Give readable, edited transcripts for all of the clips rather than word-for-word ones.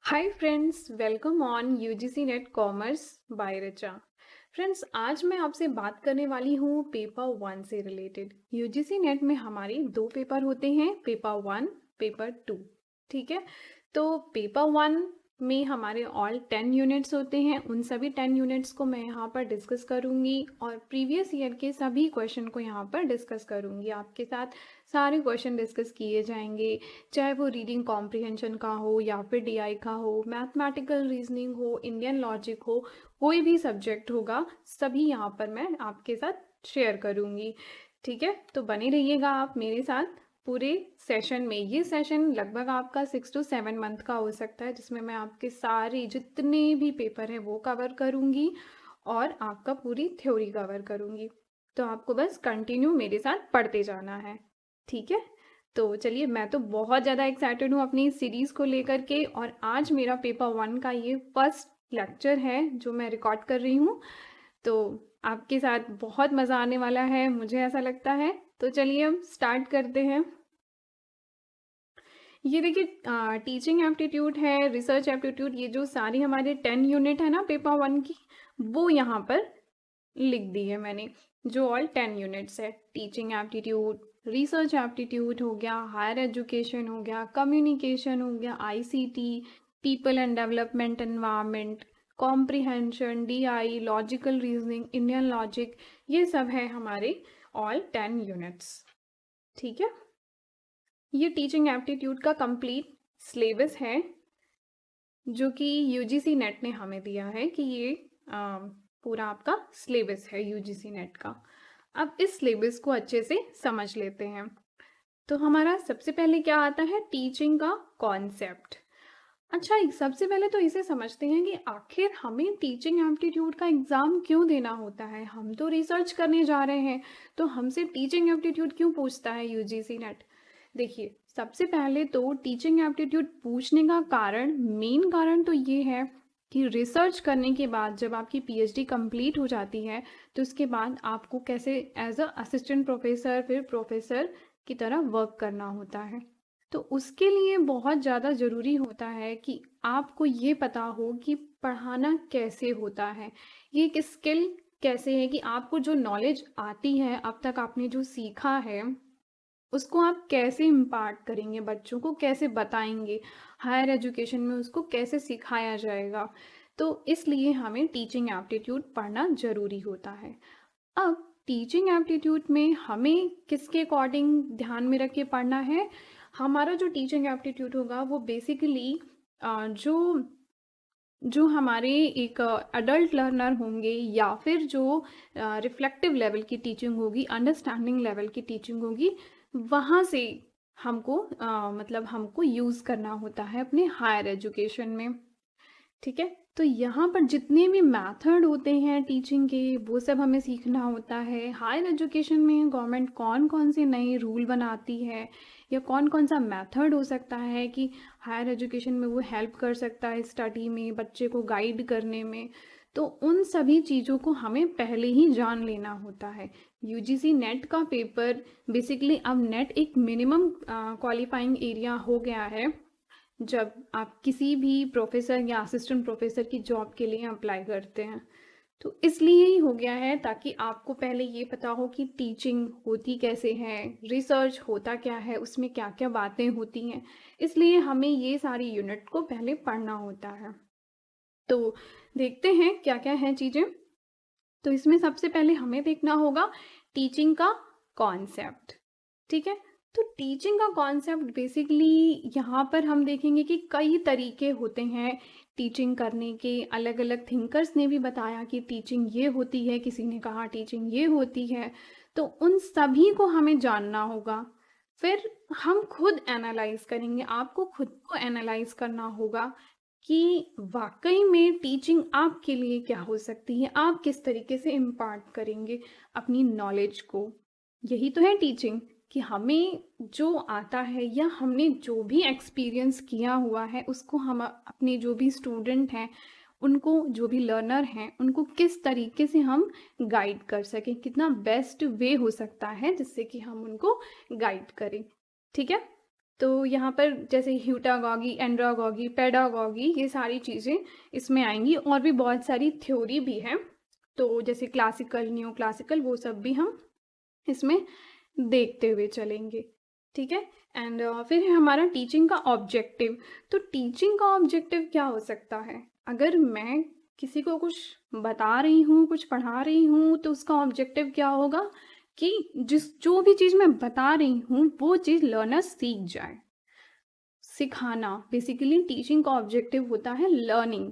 Hi friends, welcome on UGC NET commerce by Richa. Friends, आज मैं आपसे बात करने वाली हूँ पेपर वन से रिलेटेड। यूजीसी नेट में हमारे दो पेपर होते हैं, पेपर वन, पेपर टू। ठीक है, तो पेपर वन में हमारे ऑल 10 यूनिट्स होते हैं। उन सभी 10 यूनिट्स को मैं यहाँ पर डिस्कस करूँगी और प्रीवियस ईयर के सभी क्वेश्चन को यहाँ पर डिस्कस करूँगी। आपके साथ सारे क्वेश्चन डिस्कस किए जाएंगे, चाहे वो रीडिंग कॉम्प्रिहेंशन का हो या फिर डीआई का हो, मैथमेटिकल रीजनिंग हो, इंडियन लॉजिक हो, कोई भी सब्जेक्ट होगा, सभी यहाँ पर मैं आपके साथ शेयर करूँगी। ठीक है, तो बने रहिएगा आप मेरे साथ पूरे सेशन में। ये सेशन लगभग आपका 6 to 7 मंथ का हो सकता है, जिसमें मैं आपके सारे जितने भी पेपर हैं वो कवर करूँगी और आपका पूरी थ्योरी कवर करूँगी। तो आपको बस कंटिन्यू मेरे साथ पढ़ते जाना है। ठीक है, तो चलिए, मैं तो बहुत ज़्यादा एक्साइटेड हूँ अपनी सीरीज़ को लेकर के। और आज मेरा पेपर वन का ये फर्स्ट लेक्चर है जो मैं रिकॉर्ड कर रही हूँ, तो आपके साथ बहुत मज़ा आने वाला है, मुझे ऐसा लगता है। तो चलिए हम स्टार्ट करते हैं। ये देखिए, टीचिंग एप्टीट्यूड है, रिसर्च एप्टीट्यूड, ये जो सारी हमारे 10 यूनिट है ना पेपर वन की, वो यहाँ पर लिख दी है मैंने। जो ऑल 10 यूनिट्स है, टीचिंग एप्टीट्यूड, रिसर्च एप्टीट्यूड हो गया, हायर एजुकेशन हो गया, कम्युनिकेशन हो गया, ICT, people and development environment, comprehension, DI, logical reasoning, Indian logic, ये सब है हमारे ऑल 10 यूनिट्स। ठीक है, ये टीचिंग एप्टीट्यूड का कंप्लीट सिलेबस है जो कि यूजीसी नेट ने हमें दिया है कि ये पूरा आपका सिलेबस है यूजीसी नेट का। अब इस सिलेबस को अच्छे से समझ लेते हैं। तो हमारा सबसे पहले क्या आता है, टीचिंग का कॉन्सेप्ट। अच्छा, सबसे पहले तो इसे समझते हैं कि आखिर हमें टीचिंग एप्टीट्यूड का एग्ज़ाम क्यों देना होता है। हम तो रिसर्च करने जा रहे हैं, तो हमसे टीचिंग एप्टीट्यूड क्यों पूछता है यूजीसी नेट। देखिए, सबसे पहले तो टीचिंग एप्टीट्यूड पूछने का कारण, मेन कारण तो ये है कि रिसर्च करने के बाद जब आपकी पीएचडी कंप्लीट हो जाती है, तो उसके बाद आपको कैसे एज अ असिस्टेंट प्रोफेसर, फिर प्रोफेसर की तरह वर्क करना होता है। तो उसके लिए बहुत ज़्यादा ज़रूरी होता है कि आपको ये पता हो कि पढ़ाना कैसे होता है। ये एक स्किल कैसे है कि आपको जो नॉलेज आती है, अब तक आपने जो सीखा है, उसको आप कैसे इम्पार्ट करेंगे, बच्चों को कैसे बताएंगे, हायर एजुकेशन में उसको कैसे सिखाया जाएगा। तो इसलिए हमें टीचिंग एप्टीट्यूड पढ़ना ज़रूरी होता है। अब टीचिंग एप्टीट्यूड में हमें किसके अकॉर्डिंग ध्यान में रख के पढ़ना है। हमारा जो टीचिंग एप्टीट्यूड होगा वो बेसिकली जो जो हमारे एक अडल्ट लर्नर होंगे, या फिर जो रिफ्लेक्टिव लेवल की टीचिंग होगी, अंडरस्टैंडिंग लेवल की टीचिंग होगी, वहाँ से हमको मतलब हमको यूज़ करना होता है अपने हायर एजुकेशन में। ठीक है, तो यहाँ पर जितने भी मेथड होते हैं टीचिंग के, वो सब हमें सीखना होता है। हायर एजुकेशन में गवर्नमेंट कौन कौन से नए रूल बनाती है, या कौन कौन सा मेथड हो सकता है कि हायर एजुकेशन में वो हेल्प कर सकता है स्टडी में, बच्चे को गाइड करने में। तो उन सभी चीज़ों को हमें पहले ही जान लेना होता है। यूजीसी नेट का पेपर बेसिकली, अब नेट एक मिनिमम क्वालिफाइंग एरिया हो गया है जब आप किसी भी प्रोफेसर या असिस्टेंट प्रोफेसर की जॉब के लिए अप्लाई करते हैं। तो इसलिए ही हो गया है ताकि आपको पहले ये पता हो कि टीचिंग होती कैसे है, रिसर्च होता क्या है, उसमें क्या क्या बातें होती हैं। इसलिए हमें ये सारी यूनिट को पहले पढ़ना होता है। तो देखते हैं क्या क्या है चीज़ें। तो इसमें सबसे पहले हमें देखना होगा टीचिंग का कॉन्सेप्ट। ठीक है, तो टीचिंग का कॉन्सेप्ट बेसिकली यहाँ पर हम देखेंगे कि कई तरीके होते हैं टीचिंग करने के। अलग अलग थिंकर्स ने भी बताया कि टीचिंग ये होती है, किसी ने कहा टीचिंग ये होती है। तो उन सभी को हमें जानना होगा। फिर हम खुद एनालाइज करेंगे, आपको खुद को एनालाइज करना होगा कि वाकई में टीचिंग आपके लिए क्या हो सकती है, आप किस तरीके से इम्पार्ट करेंगे अपनी नॉलेज को। यही तो है टीचिंग, कि हमें जो आता है या हमने जो भी एक्सपीरियंस किया हुआ है, उसको हम अपने जो भी स्टूडेंट हैं, उनको, जो भी लर्नर हैं, उनको किस तरीके से हम गाइड कर सकें, कितना बेस्ट वे हो सकता है जिससे कि हम उनको गाइड करें। ठीक है, तो यहाँ पर जैसे ह्यूटागॉगी, एंड्रागॉगी, पेडागॉगी, ये सारी चीज़ें इसमें आएंगी, और भी बहुत सारी थ्योरी भी है, तो जैसे क्लासिकल, न्यू क्लासिकल, वो सब भी हम इसमें देखते हुए चलेंगे। ठीक है। एंड फिर है हमारा टीचिंग का ऑब्जेक्टिव। तो टीचिंग का ऑब्जेक्टिव क्या हो सकता है? अगर मैं किसी को कुछ बता रही हूँ, कुछ पढ़ा रही हूँ, तो उसका ऑब्जेक्टिव क्या होगा कि जो भी चीज़ मैं बता रही हूँ वो चीज़ लर्नर सीख जाए। सिखाना, बेसिकली टीचिंग का ऑब्जेक्टिव होता है लर्निंग,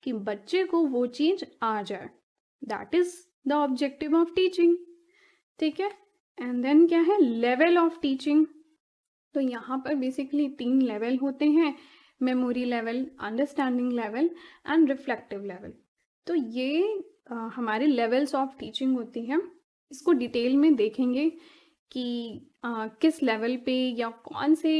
कि बच्चे को वो चीज़ आ जाए। That is the objective of teaching. ठीक है। एंड देन क्या है? Level of teaching. तो यहाँ पर बेसिकली 3 लेवल होते हैं: memory level, understanding level and reflective level. तो ये हमारे लेवल्स ऑफ टीचिंग होती हैं। इसको डिटेल में देखेंगे कि किस लेवल पे या कौन से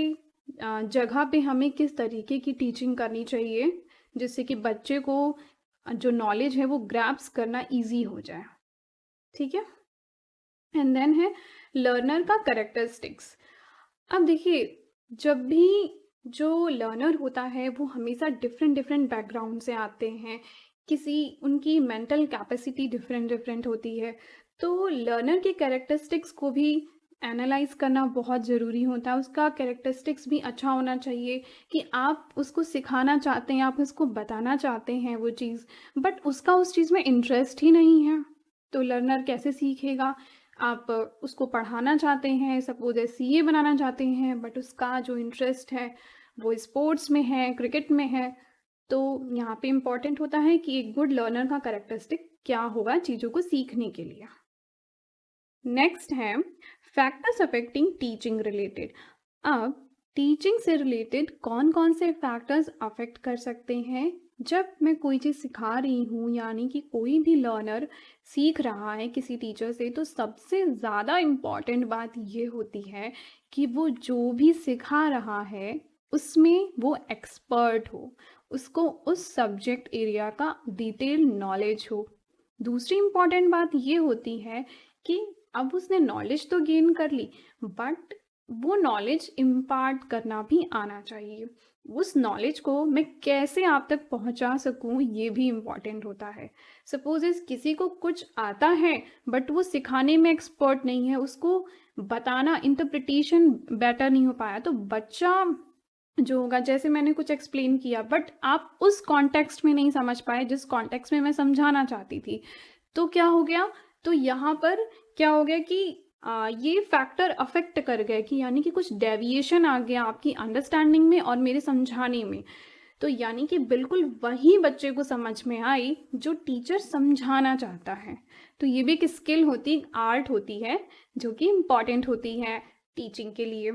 जगह पे हमें किस तरीके की टीचिंग करनी चाहिए, जिससे कि बच्चे को जो नॉलेज है वो ग्रैप्स करना इजी हो जाए। ठीक है। एंड देन है लर्नर का कैरेक्टरिस्टिक्स। अब देखिए, जब भी जो लर्नर होता है वो हमेशा डिफरेंट डिफरेंट बैकग्राउंड से आते हैं, किसी उनकी मेंटल कैपेसिटी डिफरेंट डिफरेंट होती है, तो लर्नर के कैरेक्टरिस्टिक्स को भी एनालाइज करना बहुत ज़रूरी होता है। उसका कैरेक्टरिस्टिक्स भी अच्छा होना चाहिए कि आप उसको सिखाना चाहते हैं, आप उसको बताना चाहते हैं वो चीज़, बट उसका उस चीज़ में इंटरेस्ट ही नहीं है, तो लर्नर कैसे सीखेगा? आप उसको पढ़ाना चाहते हैं, सपोज सीए बनाना चाहते हैं, बट उसका जो इंटरेस्ट है वो स्पोर्ट्स में है, क्रिकेट में है, तो यहाँ पे इम्पॉर्टेंट होता है कि एक गुड लर्नर का कैरेक्टरिस्टिक क्या होगा चीज़ों को सीखने के लिए। नेक्स्ट है फैक्टर्स अफेक्टिंग टीचिंग रिलेटेड। अब टीचिंग से रिलेटेड कौन कौन से फैक्टर्स अफेक्ट कर सकते हैं जब मैं कोई चीज़ सिखा रही हूँ, यानी कि कोई भी लर्नर सीख रहा है किसी टीचर से, तो सबसे ज़्यादा इम्पॉर्टेंट बात ये होती है कि वो जो भी सिखा रहा है उसमें वो एक्सपर्ट हो, उसको उस सब्जेक्ट एरिया का डिटेल नॉलेज हो। दूसरी इम्पॉर्टेंट बात ये होती है कि अब उसने नॉलेज तो गेन कर ली, बट वो नॉलेज इम्पार्ट करना भी आना चाहिए। उस नॉलेज को मैं कैसे आप तक पहुंचा सकूं, ये भी इम्पॉर्टेंट होता है। सपोज इस किसी को कुछ आता है बट वो सिखाने में एक्सपर्ट नहीं है, उसको बताना, इंटरप्रिटेशन बेटर नहीं हो पाया, तो बच्चा जो होगा, जैसे मैंने कुछ एक्सप्लेन किया बट आप उस कॉन्टेक्स्ट में नहीं समझ पाए जिस कॉन्टेक्स्ट में मैं समझाना चाहती थी, तो क्या हो गया? तो यहाँ पर क्या हो गया कि ये फैक्टर अफेक्ट कर गए, कि यानी कि कुछ डेविएशन आ गया आपकी अंडरस्टैंडिंग में और मेरे समझाने में। तो यानी कि बिल्कुल वही बच्चे को समझ में आई जो टीचर समझाना चाहता है। तो ये भी एक स्किल होती, आर्ट होती है, जो कि इम्पॉर्टेंट होती है टीचिंग के लिए।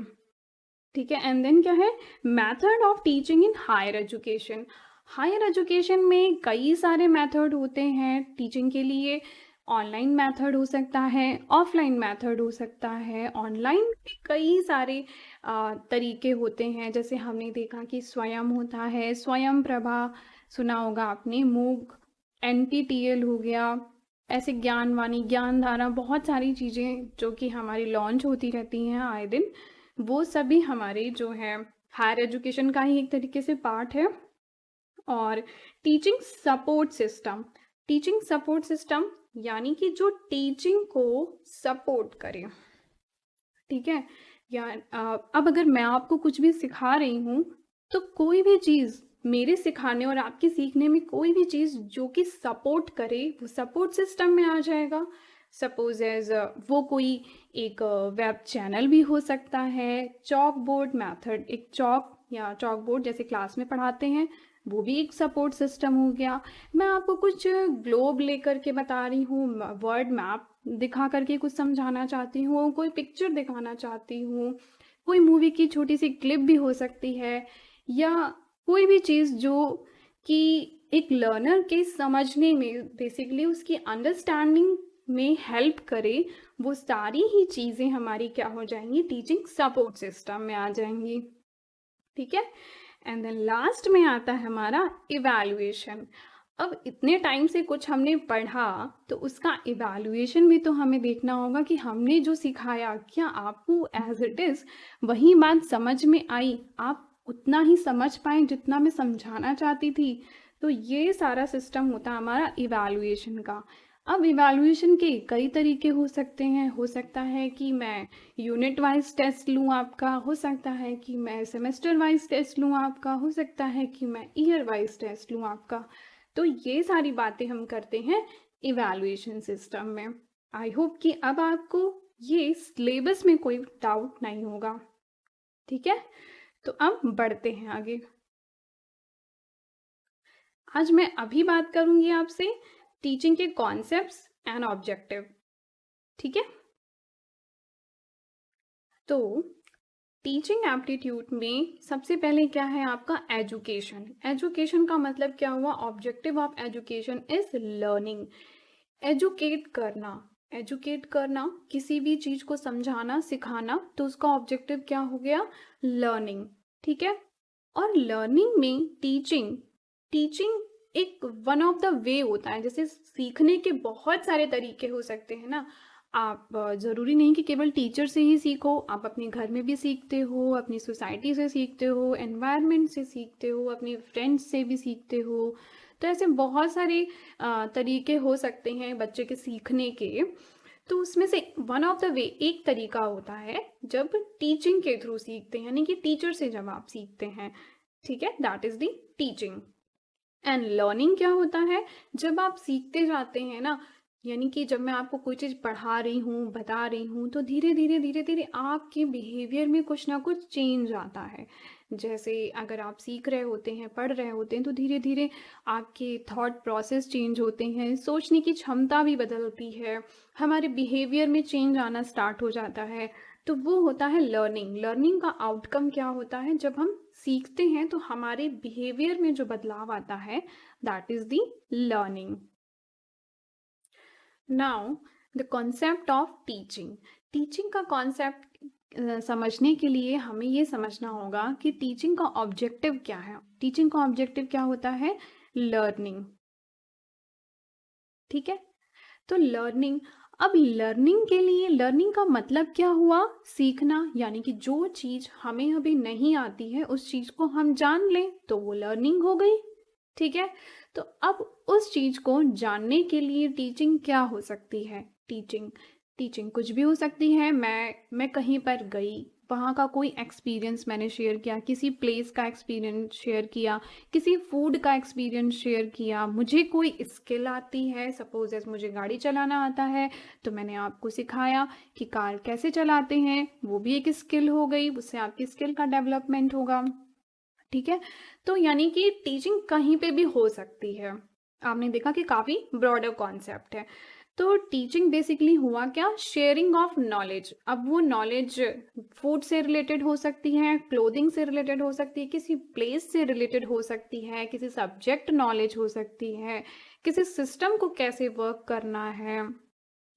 ठीक है। एंड देन क्या है? Method of teaching in higher education. Higher education में कई सारे मेथड होते हैं टीचिंग के लिए। ऑनलाइन मेथड हो सकता है, ऑफलाइन मेथड हो सकता है। ऑनलाइन भी कई सारे तरीके होते हैं, जैसे हमने देखा कि स्वयं होता है, स्वयं प्रभा सुना होगा आपने, मूक, एनपीटीएल हो गया, ऐसे ज्ञानवाणी, ज्ञानधारा, बहुत सारी चीज़ें जो कि हमारी लॉन्च होती रहती हैं आए दिन, वो सभी हमारे जो है हायर एजुकेशन का ही एक तरीके से पार्ट है। और teaching support system. Teaching support system यानी कि जो टीचिंग को सपोर्ट करे। ठीक है। या अब अगर मैं आपको कुछ भी सिखा रही हूँ, तो कोई भी चीज़ मेरे सिखाने और आपके सीखने में कोई भी चीज़ जो कि सपोर्ट करे, वो सपोर्ट सिस्टम में आ जाएगा। सपोज एज वो कोई एक वेब चैनल भी हो सकता है, चॉक बोर्ड मैथड, एक चॉक या चॉक बोर्ड जैसे क्लास में पढ़ाते हैं, वो भी एक सपोर्ट सिस्टम हो गया। मैं आपको कुछ ग्लोब लेकर के बता रही हूँ, वर्ड मैप दिखा करके कुछ समझाना चाहती हूँ, कोई पिक्चर दिखाना चाहती हूँ, कोई मूवी की छोटी सी क्लिप भी हो सकती है, या कोई भी चीज़ जो कि एक लर्नर के समझने में, बेसिकली उसकी अंडरस्टैंडिंग में हेल्प करे, वो सारी ही चीज़ें हमारी क्या हो जाएंगी? टीचिंग सपोर्ट सिस्टम में आ जाएंगी। ठीक है। एंड देन लास्ट में आता है हमारा इवैल्यूएशन। अब इतने टाइम से कुछ हमने पढ़ा तो उसका इवैल्यूएशन भी तो हमें देखना होगा कि हमने जो सिखाया क्या आपको एज इट इज़ वही बात समझ में आई, आप उतना ही समझ पाए जितना मैं समझाना चाहती थी। तो ये सारा सिस्टम होता है हमारा इवैल्यूएशन का। अब इवैल्यूएशन के कई तरीके हो सकते हैं, हो सकता है कि मैं यूनिट वाइज टेस्ट लूँ आपका, हो सकता है कि मैं सेमेस्टर वाइज टेस्ट लूँ आपका, हो सकता है कि मैं ईयर वाइज टेस्ट लूँ आपका। तो ये सारी बातें हम करते हैं इवैल्यूएशन सिस्टम में। आई होप कि अब आपको ये सिलेबस में कोई डाउट नहीं होगा। ठीक है, तो अब बढ़ते हैं आगे। आज मैं अभी बात करूंगी आपसे टीचिंग के कॉन्सेप्ट्स एंड ऑब्जेक्टिव। ठीक है, तो टीचिंग एप्टीट्यूड में सबसे पहले क्या है आपका एजुकेशन। एजुकेशन का मतलब क्या हुआ, objective of education is learning. Educate करना, एजुकेट करना, किसी भी चीज को समझाना सिखाना, तो उसका ऑब्जेक्टिव क्या हो गया, लर्निंग। ठीक है, और लर्निंग में टीचिंग, टीचिंग एक वन ऑफ द वे होता है। जैसे सीखने के बहुत सारे तरीके हो सकते हैं ना, आप ज़रूरी नहीं कि केवल टीचर से ही सीखो, आप अपने घर में भी सीखते हो, अपनी सोसाइटी से सीखते हो, एनवायरनमेंट से सीखते हो, अपने फ्रेंड्स से भी सीखते हो। तो ऐसे बहुत सारे तरीके हो सकते हैं बच्चे के सीखने के। तो उसमें से वन ऑफ द वे एक तरीका होता है जब टीचिंग के थ्रू सीखते हैं, यानी कि टीचर से जब आप सीखते हैं। ठीक है, that is the teaching. And learning क्या होता है, जब आप सीखते जाते हैं ना, यानी कि जब मैं आपको कोई चीज़ पढ़ा रही हूँ, बता रही हूँ, तो धीरे धीरे आपके बिहेवियर में कुछ ना कुछ चेंज आता है। जैसे अगर आप सीख रहे होते हैं, पढ़ रहे होते हैं, तो धीरे धीरे आपके थॉट प्रोसेस चेंज होते हैं, सोचने की क्षमता भी बदलती है, हमारे बिहेवियर में चेंज आना स्टार्ट हो जाता है। तो वो होता है लर्निंग। लर्निंग का आउटकम क्या होता है, जब हम सीखते हैं तो हमारे बिहेवियर में जो बदलाव आता है, that is the learning. Now the concept of teaching. Teaching का कॉन्सेप्ट समझने के लिए हमें ये समझना होगा कि टीचिंग का ऑब्जेक्टिव क्या है। टीचिंग का ऑब्जेक्टिव क्या होता है, लर्निंग। ठीक है, तो लर्निंग, अब लर्निंग के लिए, लर्निंग का मतलब क्या हुआ, सीखना, यानी कि जो चीज़ हमें अभी नहीं आती है उस चीज़ को हम जान लें तो वो लर्निंग हो गई। ठीक है, तो अब उस चीज़ को जानने के लिए टीचिंग क्या हो सकती है, टीचिंग, टीचिंग कुछ भी हो सकती है। मैं कहीं पर गई, वहाँ का कोई एक्सपीरियंस मैंने शेयर किया, किसी प्लेस का एक्सपीरियंस शेयर किया, किसी फूड का एक्सपीरियंस शेयर किया, मुझे कोई स्किल आती है, सपोज एज मुझे गाड़ी चलाना आता है तो मैंने आपको सिखाया कि कार कैसे चलाते हैं, वो भी एक स्किल हो गई, उससे आपकी स्किल का डेवलपमेंट होगा। ठीक है, तो यानी कि टीचिंग कहीं पे भी हो सकती है। आपने देखा कि काफ़ी ब्रॉडर कॉन्सेप्ट है। तो टीचिंग बेसिकली हुआ क्या, शेयरिंग ऑफ नॉलेज। अब वो नॉलेज फूड से रिलेटेड हो सकती है, क्लोथिंग से रिलेटेड हो सकती है, किसी प्लेस से रिलेटेड हो सकती है, किसी सब्जेक्ट नॉलेज हो सकती है, किसी सिस्टम को कैसे वर्क करना है,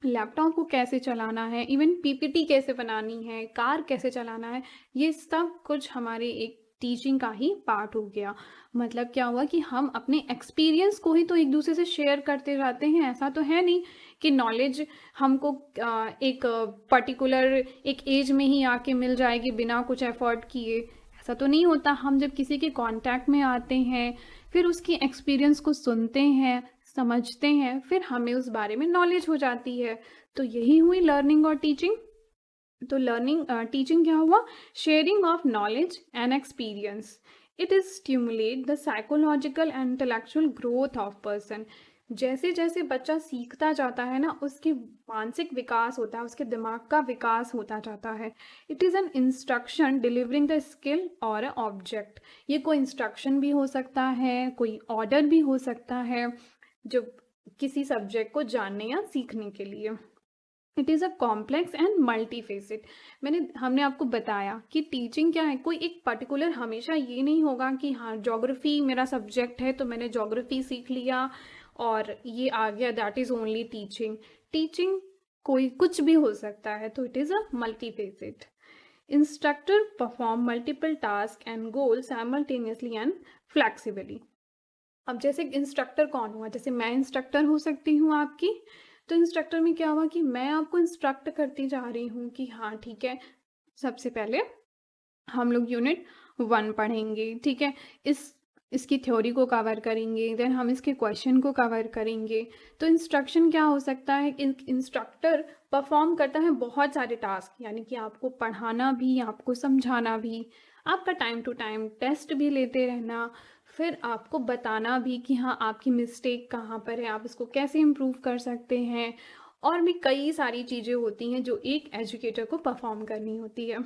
लैपटॉप को कैसे चलाना है, इवन पीपीटी कैसे बनानी है, कार कैसे चलाना है, ये सब कुछ हमारे एक टीचिंग का ही पार्ट हो गया। मतलब क्या हुआ कि हम अपने एक्सपीरियंस को ही तो एक दूसरे से शेयर करते जाते हैं। ऐसा तो है नहीं कि नॉलेज हमको एक पर्टिकुलर एक एज में ही आके मिल जाएगी बिना कुछ एफर्ट किए। ऐसा तो नहीं होता। हम जब किसी के कांटेक्ट में आते हैं, फिर उसकी एक्सपीरियंस को सुनते हैं, समझते हैं, फिर हमें उस बारे में नॉलेज हो जाती है। तो यही हुई लर्निंग और टीचिंग। तो लर्निंग टीचिंग क्या हुआ, sharing of knowledge and experience. It is stimulate the psychological and intellectual growth of person. जैसे जैसे बच्चा सीखता जाता है ना, उसके मानसिक विकास होता है, उसके दिमाग का विकास होता जाता है। It is an instruction delivering the skill और ऑब्जेक्ट। ये कोई इंस्ट्रक्शन भी हो सकता है, कोई ऑर्डर भी हो सकता है, जो किसी सब्जेक्ट को जानने या सीखने के लिए। It is a complex and multifaceted. हमने आपको बताया कि टीचिंग क्या है, कोई एक पर्टिकुलर हमेशा ये नहीं होगा कि हाँ ज्योग्राफी मेरा सब्जेक्ट है तो मैंने ज्योग्राफी सीख लिया और ये आ गया, that is only teaching. Teaching कोई कुछ भी हो सकता है, तो it is a multifaceted. Instructor perform multiple task and goal simultaneously and flexibly. अब जैसे इंस्ट्रक्टर कौन हुआ, जैसे मैं इंस्ट्रक्टर हो सकती हूँ आपकी, तो इंस्ट्रक्टर में क्या हुआ कि मैं आपको इंस्ट्रक्ट करती जा रही हूँ कि हाँ ठीक है, सबसे पहले हम लोग यूनिट 1 पढ़ेंगे, ठीक है? इसकी थ्योरी को कवर करेंगे, देन हम इसके क्वेश्चन को कवर करेंगे। तो इंस्ट्रक्शन क्या हो सकता है, इंस्ट्रक्टर परफॉर्म करता है बहुत सारे टास्क, यानी कि आपको पढ़ाना भी, आपको समझाना भी, आपका टाइम टू टाइम टेस्ट भी लेते रहना, फिर आपको बताना भी कि हाँ आपकी मिस्टेक कहाँ पर है, आप इसको कैसे इम्प्रूव कर सकते हैं, और भी कई सारी चीज़ें होती हैं जो एक एजुकेटर को परफॉर्म करनी होती है।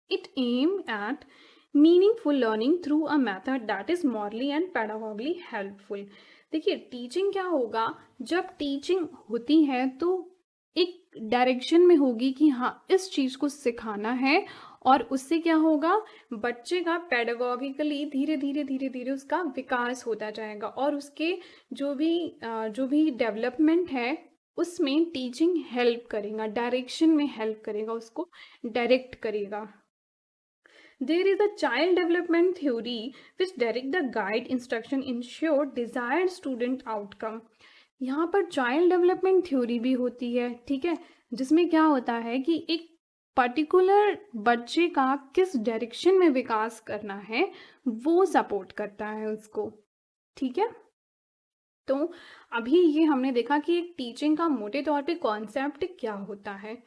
It aimed at meaningful learning through a method that is morally and pedagogically helpful. देखिए टीचिंग क्या होगा, जब टीचिंग होती है तो एक डायरेक्शन में होगी कि हाँ इस चीज़ को सिखाना है, और उससे क्या होगा, बच्चे का पेडागॉगिकली धीरे धीरे धीरे धीरे उसका विकास होता जाएगा, और उसके जो भी डेवलपमेंट है उसमें टीचिंग हेल्प करेगा, डायरेक्शन में हेल्प करेगा, उसको डायरेक्ट करेगा। There is a child development theory which direct the guide instruction ensure desired student outcome. यहाँ पर चाइल्ड डेवलपमेंट थ्योरी भी होती है, ठीक है, जिसमें क्या होता है कि एक पर्टिकुलर बच्चे का किस डायरेक्शन में विकास करना है वो सपोर्ट करता है उसको, ठीक है। तो अभी ये हमने देखा कि एक टीचिंग का मोटे तौर पे कॉन्सेप्ट क्या होता है,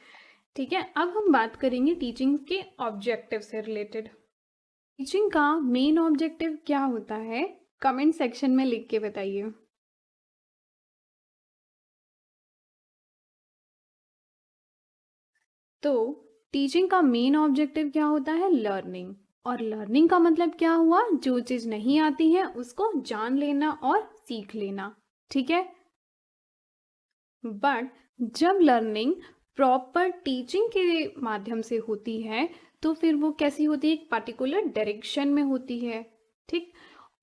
ठीक है। अब हम बात करेंगे टीचिंग के ऑब्जेक्टिव से रिलेटेड। टीचिंग का मेन ऑब्जेक्टिव क्या होता है, कमेंट सेक्शन में लिख के बताइए। तो टीचिंग का मेन ऑब्जेक्टिव क्या होता है, लर्निंग। और लर्निंग का मतलब क्या हुआ, जो चीज नहीं आती है उसको जान लेना और सीख लेना, ठीक है। बट जब लर्निंग प्रॉपर टीचिंग के माध्यम से होती है तो फिर वो कैसी होती है, एक पर्टिकुलर डायरेक्शन में होती है, ठीक।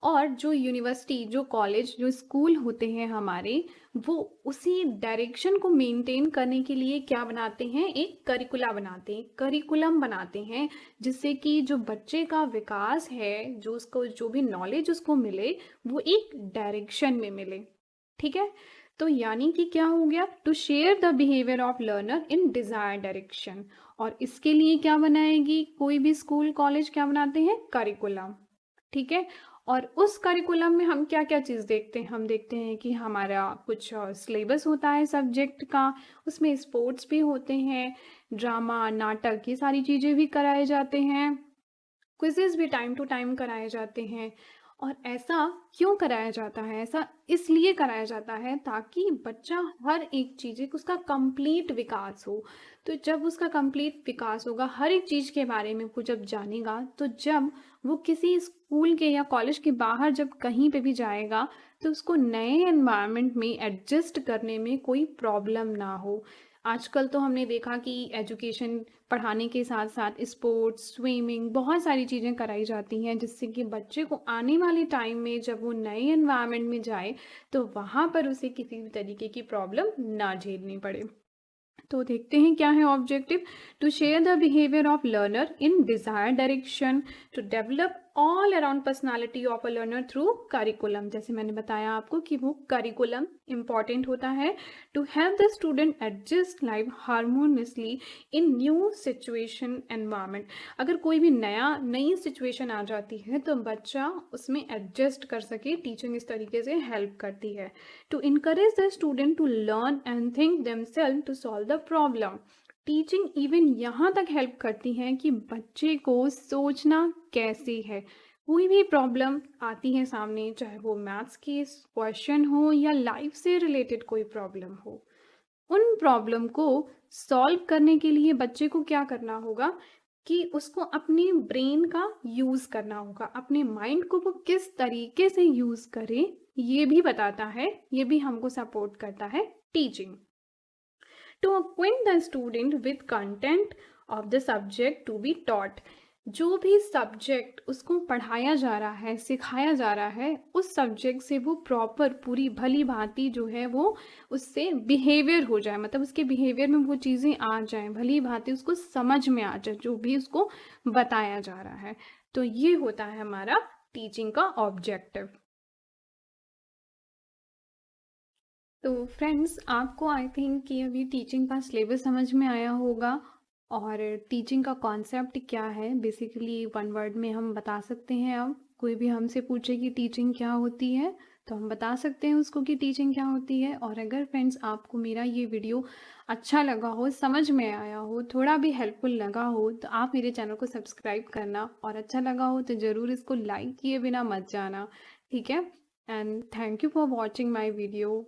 और जो यूनिवर्सिटी, जो कॉलेज, जो स्कूल होते हैं हमारे, वो उसी डायरेक्शन को मेंटेन करने के लिए क्या बनाते हैं, एक करिकुला बनाते हैं, करिकुलम बनाते हैं, जिससे कि जो बच्चे का विकास है, जो उसको जो भी नॉलेज उसको मिले वो एक डायरेक्शन में मिले, ठीक है। तो यानी कि क्या हो गया, to share the behaviour of learner in desire direction. और इसके लिए क्या बनाएगी कोई भी स्कूल कॉलेज, क्या बनाते हैं, करिकुलम, ठीक है। और उस करिकुलम में हम क्या क्या चीज़ देखते हैं, हम देखते हैं कि हमारा कुछ सिलेबस होता है सब्जेक्ट का, उसमें स्पोर्ट्स भी होते हैं, ड्रामा, नाटक, ये सारी चीज़ें भी कराए जाते हैं, क्विज़ेस भी टाइम टू टाइम कराए जाते हैं। और ऐसा क्यों कराया जाता है, ऐसा इसलिए कराया जाता है ताकि बच्चा हर एक चीज़, एक उसका कंप्लीट विकास हो। तो जब उसका कंप्लीट विकास होगा, हर एक चीज़ के बारे में वो जब जानेगा, तो जब वो किसी स्कूल के या कॉलेज के बाहर जब कहीं पे भी जाएगा तो उसको नए एनवायरनमेंट में एडजस्ट करने में कोई प्रॉब्लम ना हो। आजकल तो हमने देखा कि एजुकेशन पढ़ाने के साथ साथ स्पोर्ट्स, स्विमिंग, बहुत सारी चीज़ें कराई जाती हैं, जिससे कि बच्चे को आने वाले टाइम में जब वो नए एनवायरनमेंट में जाए तो वहाँ पर उसे किसी भी तरीके की प्रॉब्लम ना झेलनी पड़े। तो देखते हैं क्या है objective, to share the behaviour of learner in desired direction, to develop all around personality of a learner through curriculum. जैसे मैंने बताया आपको कि वो करिकुलम इंपॉर्टेंट होता है, to help the student adjust life harmoniously in new situation environment. अगर कोई भी नई सिचुएशन आ जाती है तो बच्चा उसमें एडजस्ट कर सके, टीचिंग इस तरीके से हेल्प करती है। To encourage the student to learn and think themselves to solve the problem. Teaching even यहाँ तक हेल्प करती है कि बच्चे को सोचना कैसे है, कोई भी प्रॉब्लम आती है सामने, चाहे वो मैथ्स की क्वेश्चन हो या लाइफ से रिलेटेड कोई प्रॉब्लम हो, उन प्रॉब्लम को सॉल्व करने के लिए बच्चे को क्या करना होगा कि उसको अपने ब्रेन का यूज़ करना होगा, अपने माइंड को वो किस तरीके से यूज़ करे ये भी बताता है, ये भी हमको सपोर्ट करता है teaching. To acquaint the student with content of the subject to be taught. जो भी सब्जेक्ट उसको पढ़ाया जा रहा है, सिखाया जा रहा है, उस सब्जेक्ट से वो प्रॉपर पूरी भली भांति जो है वो उससे बिहेवियर हो जाए, मतलब उसके बिहेवियर में वो चीज़ें आ जाएं, भली भांति उसको समझ में आ जाए जो भी उसको बताया जा रहा है। तो ये होता है हमारा टीचिंग का ऑब्जेक्टिव। तो फ्रेंड्स, आपको आई थिंक कि अभी टीचिंग का सिलेबस समझ में आया होगा और टीचिंग का कॉन्सेप्ट क्या है। बेसिकली वन वर्ड में हम बता सकते हैं। अब कोई भी हमसे पूछे कि टीचिंग क्या होती है, तो हम बता सकते हैं उसको कि टीचिंग क्या होती है। और अगर फ्रेंड्स आपको मेरा ये वीडियो अच्छा लगा हो, समझ में आया हो, थोड़ा भी हेल्पफुल लगा हो, तो आप मेरे चैनल को सब्सक्राइब करना, और अच्छा लगा हो तो ज़रूर इसको लाइक किए बिना मत जाना, ठीक है। And thank you for watching my video.